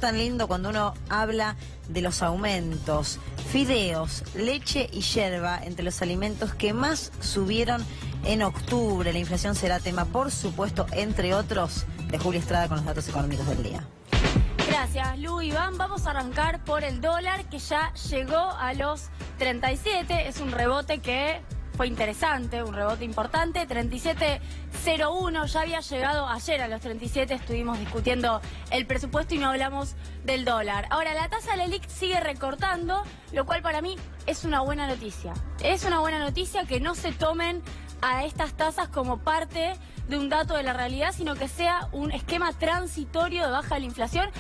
tan lindo cuando uno habla de los aumentos. Fideos, leche y yerba entre los alimentos que más subieron en octubre. La inflación será tema, por supuesto, entre otros, de Julia Estrada con los datos económicos del día. Gracias, Lu. Iván, vamos a arrancar por el dólar, que ya llegó a los 37. Es un rebote que fue interesante, un rebote importante. 37.01, ya había llegado ayer a los 37. Estuvimos discutiendo el presupuesto y no hablamos del dólar. Ahora, la tasa LELIQ sigue recortando, lo cual para mí es una buena noticia. Es una buena noticia que no se tomen a estas tasas como parte de un dato de la realidad, sino que sea un esquema transitorio de baja de la inflación,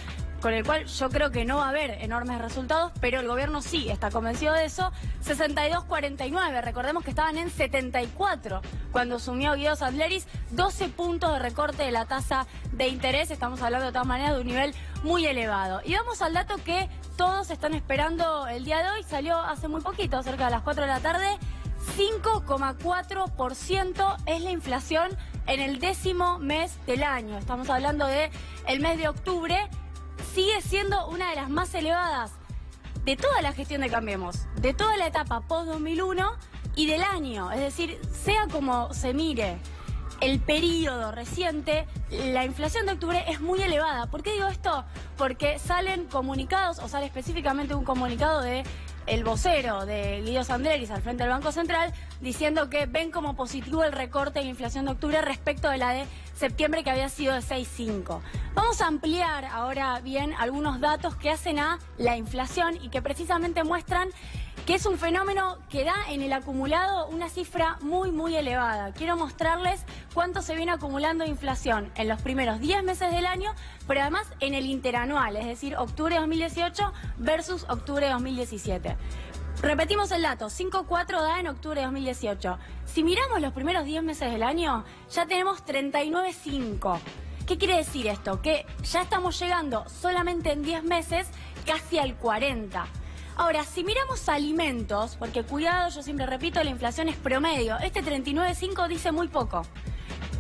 con el cual yo creo que no va a haber enormes resultados, pero el gobierno sí está convencido de eso. 62.49, recordemos que estaban en 74 cuando asumió Guido Sandleris, 12 puntos de recorte de la tasa de interés. Estamos hablando de todas maneras de un nivel muy elevado. Y vamos al dato que todos están esperando el día de hoy, salió hace muy poquito, cerca de las 4 de la tarde. 5,4% es la inflación en el 10º mes del año. Estamos hablando de el mes de octubre. Sigue siendo una de las más elevadas de toda la gestión de Cambiemos, de toda la etapa post-2001 y del año. Es decir, sea como se mire el periodo reciente, la inflación de octubre es muy elevada. ¿Por qué digo esto? Porque salen comunicados, o sale específicamente un comunicado de el vocero de Guido Sandleris al frente del Banco Central, diciendo que ven como positivo el recorte de la inflación de octubre respecto de la de septiembre, que había sido de 6,5. Vamos a ampliar ahora bien algunos datos que hacen a la inflación y que precisamente muestran que es un fenómeno que da en el acumulado una cifra muy elevada. Quiero mostrarles cuánto se viene acumulando de inflación en los primeros 10 meses del año, pero además en el interanual, es decir, octubre de 2018 versus octubre de 2017. Repetimos el dato, 5,4 da en octubre de 2018. Si miramos los primeros 10 meses del año, ya tenemos 39,5. ¿Qué quiere decir esto? Que ya estamos llegando solamente en 10 meses casi al 40. Ahora, si miramos alimentos, porque cuidado, yo siempre repito, la inflación es promedio. Este 39,5 dice muy poco.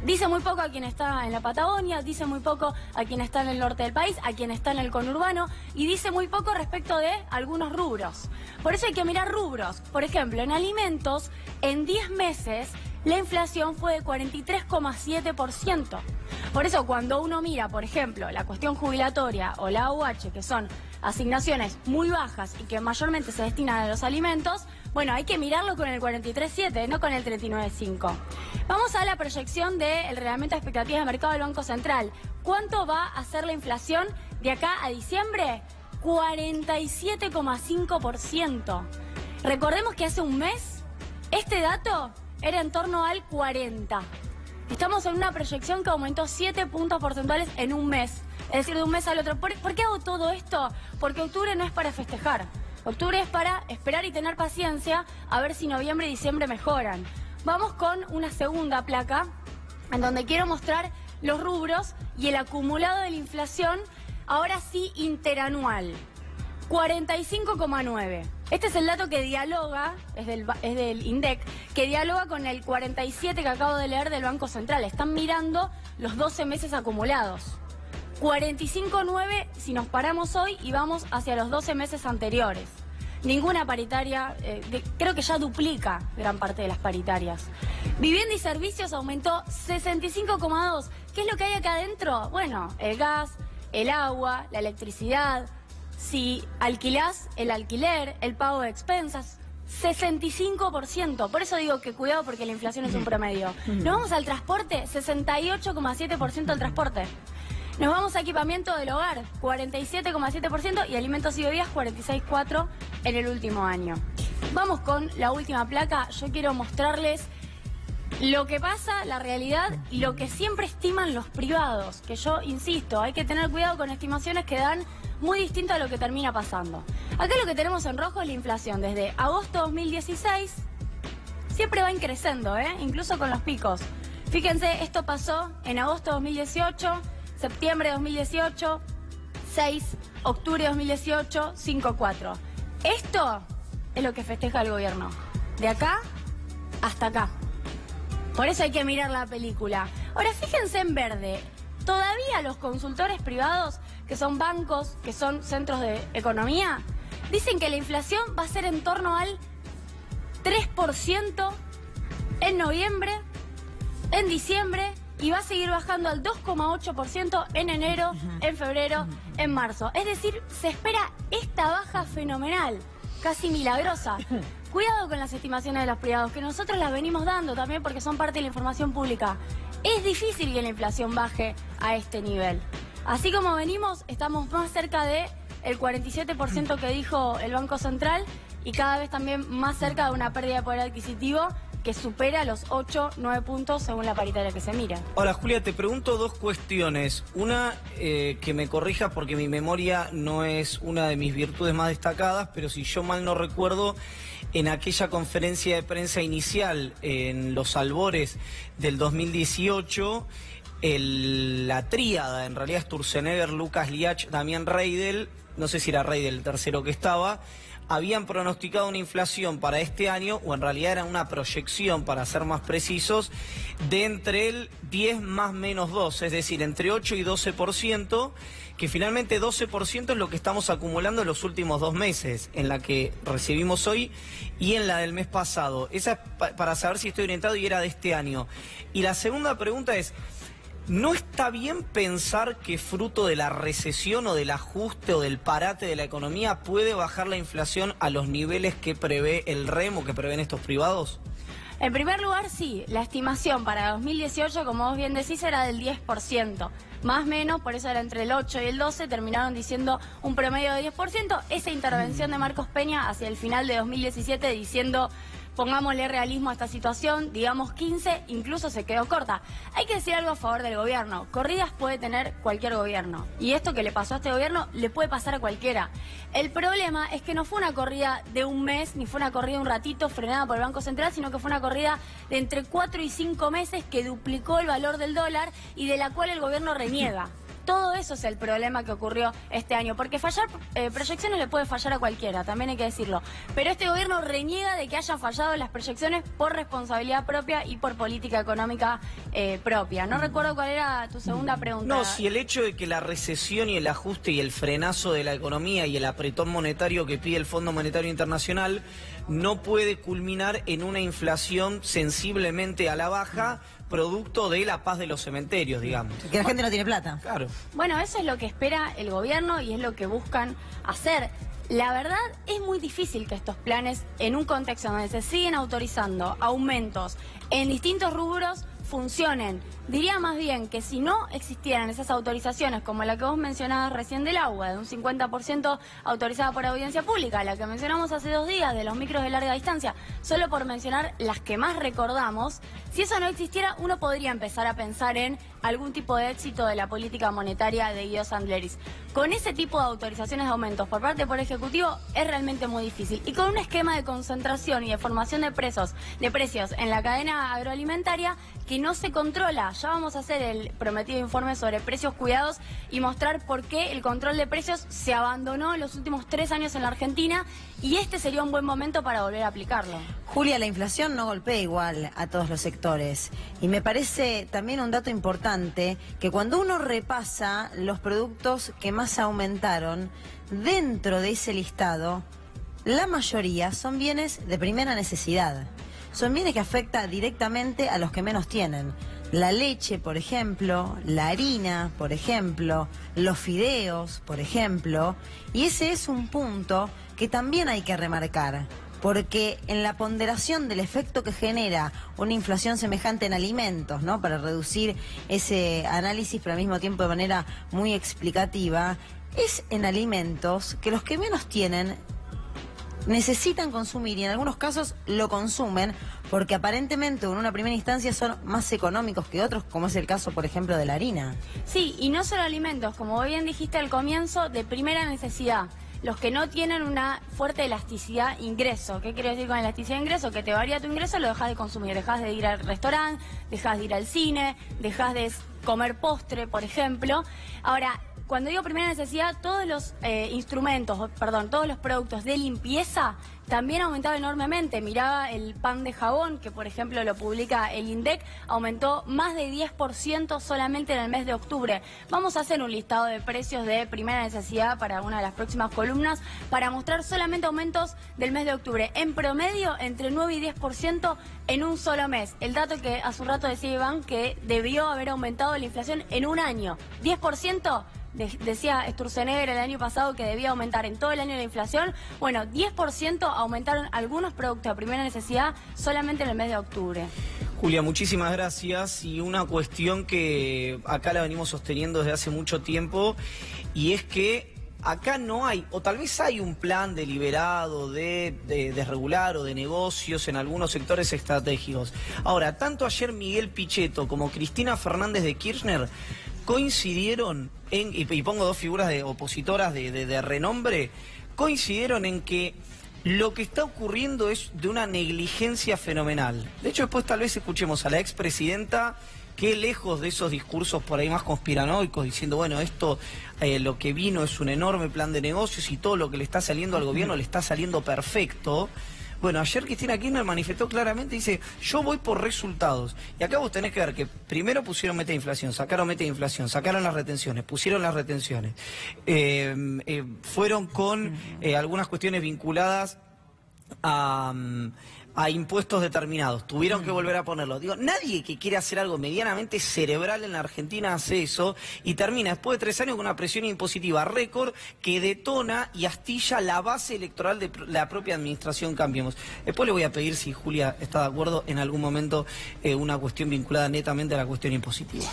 Dice muy poco a quien está en la Patagonia, dice muy poco a quien está en el norte del país, a quien está en el conurbano, y dice muy poco respecto de algunos rubros. Por eso hay que mirar rubros. Por ejemplo, en alimentos, en 10 meses, la inflación fue de 43,7%. Por eso cuando uno mira, por ejemplo, la cuestión jubilatoria o la AUH, que son asignaciones muy bajas y que mayormente se destinan a los alimentos, bueno, hay que mirarlo con el 43,7, no con el 39,5. Vamos a la proyección del reglamento de expectativas de mercado del Banco Central. ¿Cuánto va a ser la inflación de acá a diciembre? 47,5%. Recordemos que hace un mes este dato era en torno al 40%. Estamos en una proyección que aumentó 7 puntos porcentuales en un mes. Es decir, de un mes al otro. ¿Por qué hago todo esto? Porque octubre no es para festejar. Octubre es para esperar y tener paciencia a ver si noviembre y diciembre mejoran. Vamos con una segunda placa en donde quiero mostrar los rubros y el acumulado de la inflación, ahora sí interanual. 45,9. Este es el dato que dialoga, es del INDEC, que dialoga con el 47 que acabo de leer del Banco Central. Están mirando los 12 meses acumulados. 45,9 si nos paramos hoy y vamos hacia los 12 meses anteriores. Ninguna paritaria, creo que ya duplica gran parte de las paritarias. Vivienda y servicios aumentó 65,2. ¿Qué es lo que hay acá adentro? Bueno, el gas, el agua, la electricidad. Si alquilás, el alquiler, el pago de expensas, 65%. Por eso digo que cuidado, porque la inflación es un promedio. Nos vamos al transporte, 68,7% del transporte. Nos vamos a equipamiento del hogar, 47,7%, y alimentos y bebidas, 46,4% en el último año. Vamos con la última placa. Yo quiero mostrarles lo que pasa, la realidad y lo que siempre estiman los privados. Que yo insisto, hay que tener cuidado con estimaciones que dan muy distinto a lo que termina pasando. Acá lo que tenemos en rojo es la inflación desde agosto de 2016. Siempre va creciendo, incluso con los picos. Fíjense, esto pasó en agosto de 2018, septiembre de 2018, 6, octubre de 2018, 5,4. Esto es lo que festeja el gobierno. De acá hasta acá. Por eso hay que mirar la película. Ahora, fíjense en verde. Todavía los consultores privados que son bancos, que son centros de economía, dicen que la inflación va a ser en torno al 3% en noviembre, en diciembre, y va a seguir bajando al 2,8% en enero, en febrero, en marzo. Es decir, se espera esta baja fenomenal, casi milagrosa. Cuidado con las estimaciones de los privados, que nosotros las venimos dando también porque son parte de la información pública. Es difícil que la inflación baje a este nivel. Así como venimos, estamos más cerca del 47% que dijo el Banco Central y cada vez también más cerca de una pérdida de poder adquisitivo que supera los 8-9 puntos según la paritaria que se mira. Ahora, Julia, te pregunto dos cuestiones. Una, que me corrijas porque mi memoria no es una de mis virtudes más destacadas, pero si yo mal no recuerdo, en aquella conferencia de prensa inicial, en los albores del 2018, la tríada, en realidad Sturzenegger, Lucas Liach, Damián Reidel, no sé si era Reidel el tercero que estaba, habían pronosticado una inflación para este año, o en realidad era una proyección, para ser más precisos, de entre el 10 más menos 2, es decir, entre 8 y 12%, que finalmente 12% es lo que estamos acumulando en los últimos 2 meses, en la que recibimos hoy y en la del mes pasado. Esa es para saber si estoy orientado y era de este año. Y la segunda pregunta es, ¿no está bien pensar que fruto de la recesión o del ajuste o del parate de la economía puede bajar la inflación a los niveles que prevé el REM o que prevén estos privados? En primer lugar, sí, la estimación para 2018, como vos bien decís, era del 10%. Más o menos, por eso era entre el 8 y el 12, terminaron diciendo un promedio de 10%. Esa intervención de Marcos Peña hacia el final de 2017 diciendo, pongámosle realismo a esta situación, digamos 15, incluso se quedó corta. Hay que decir algo a favor del gobierno. Corridas puede tener cualquier gobierno. Y esto que le pasó a este gobierno le puede pasar a cualquiera. El problema es que no fue una corrida de un mes, ni fue una corrida de un ratito frenada por el Banco Central, sino que fue una corrida de entre 4 y 5 meses que duplicó el valor del dólar y de la cual el gobierno reniega. Todo eso es el problema que ocurrió este año, porque fallar proyecciones le puede fallar a cualquiera, también hay que decirlo. Pero este gobierno reniega de que hayan fallado las proyecciones por responsabilidad propia y por política económica propia. No recuerdo cuál era tu segunda pregunta. No, si el hecho de que la recesión y el ajuste y el frenazo de la economía y el apretón monetario que pide el Fondo Monetario Internacional no puede culminar en una inflación sensiblemente a la baja, producto de la paz de los cementerios, digamos. Que la gente no tiene plata. Claro. Bueno, eso es lo que espera el gobierno y es lo que buscan hacer. La verdad es muy difícil que estos planes, en un contexto donde se siguen autorizando aumentos en distintos rubros, funcionen. Diría más bien que si no existieran esas autorizaciones, como la que vos mencionabas recién del agua, de un 50% autorizada por audiencia pública, la que mencionamos hace 2 días de los micros de larga distancia, solo por mencionar las que más recordamos, si eso no existiera, uno podría empezar a pensar en algún tipo de éxito de la política monetaria de Guido Sandleris. Con ese tipo de autorizaciones de aumentos por parte del Poder Ejecutivo es realmente muy difícil. Y con un esquema de concentración y de formación de precios en la cadena agroalimentaria que no se controla. Ya vamos a hacer el prometido informe sobre precios cuidados y mostrar por qué el control de precios se abandonó en los últimos 3 años en la Argentina y este sería un buen momento para volver a aplicarlo. Julia, la inflación no golpea igual a todos los sectores y me parece también un dato importante que cuando uno repasa los productos que más aumentaron dentro de ese listado, la mayoría son bienes de primera necesidad. Son bienes que afectan directamente a los que menos tienen. La leche, por ejemplo, la harina, por ejemplo, los fideos, por ejemplo. Y ese es un punto que también hay que remarcar, porque en la ponderación del efecto que genera una inflación semejante en alimentos, ¿no? Para reducir ese análisis, pero al mismo tiempo de manera muy explicativa, es en alimentos que los que menos tienen necesitan consumir y en algunos casos lo consumen porque aparentemente en una primera instancia son más económicos que otros, como es el caso, por ejemplo, de la harina. Sí, y no solo alimentos, como bien dijiste al comienzo, de primera necesidad. Los que no tienen una fuerte elasticidad ingreso. ¿Qué quiero decir con elasticidad ingreso? Que te varía tu ingreso, lo dejas de consumir. Dejas de ir al restaurante, dejas de ir al cine, dejas de comer postre, por ejemplo. Ahora, cuando digo primera necesidad, todos los todos los productos de limpieza también aumentaron enormemente. Miraba el pan de jabón, que por ejemplo lo publica el INDEC, aumentó más de 10% solamente en el mes de octubre. Vamos a hacer un listado de precios de primera necesidad para una de las próximas columnas, para mostrar solamente aumentos del mes de octubre. En promedio, entre 9 y 10% en un solo mes. El dato que hace un rato decía Iván, que debió haber aumentado la inflación en un año. 10%. Decía Sturzenegger el año pasado que debía aumentar en todo el año la inflación. Bueno, 10% aumentaron algunos productos de primera necesidad solamente en el mes de octubre. Julia, muchísimas gracias. Y una cuestión que acá la venimos sosteniendo desde hace mucho tiempo, y es que acá no hay, o tal vez hay un plan deliberado de desregular o de negocios en algunos sectores estratégicos. Ahora, tanto ayer Miguel Pichetto como Cristina Fernández de Kirchner coincidieron en, y pongo dos figuras de opositoras de renombre, coincidieron en que lo que está ocurriendo es de una negligencia fenomenal. De hecho, después tal vez escuchemos a la expresidenta, que lejos de esos discursos por ahí más conspiranoicos, diciendo, bueno, esto lo que vino es un enorme plan de negocios y todo lo que le está saliendo al gobierno le está saliendo perfecto. Bueno, ayer Cristina Kirchner manifestó claramente, dice, yo voy por resultados. Y acá vos tenés que ver que primero pusieron meta de inflación, sacaron meta de inflación, sacaron las retenciones, pusieron las retenciones. Fueron con algunas cuestiones vinculadas a impuestos determinados, tuvieron que volver a ponerlos. Digo, nadie que quiera hacer algo medianamente cerebral en la Argentina hace eso y termina después de 3 años con una presión impositiva récord que detona y astilla la base electoral de la propia administración Cambiemos. Después le voy a pedir, si Julia está de acuerdo, en algún momento una cuestión vinculada netamente a la cuestión impositiva.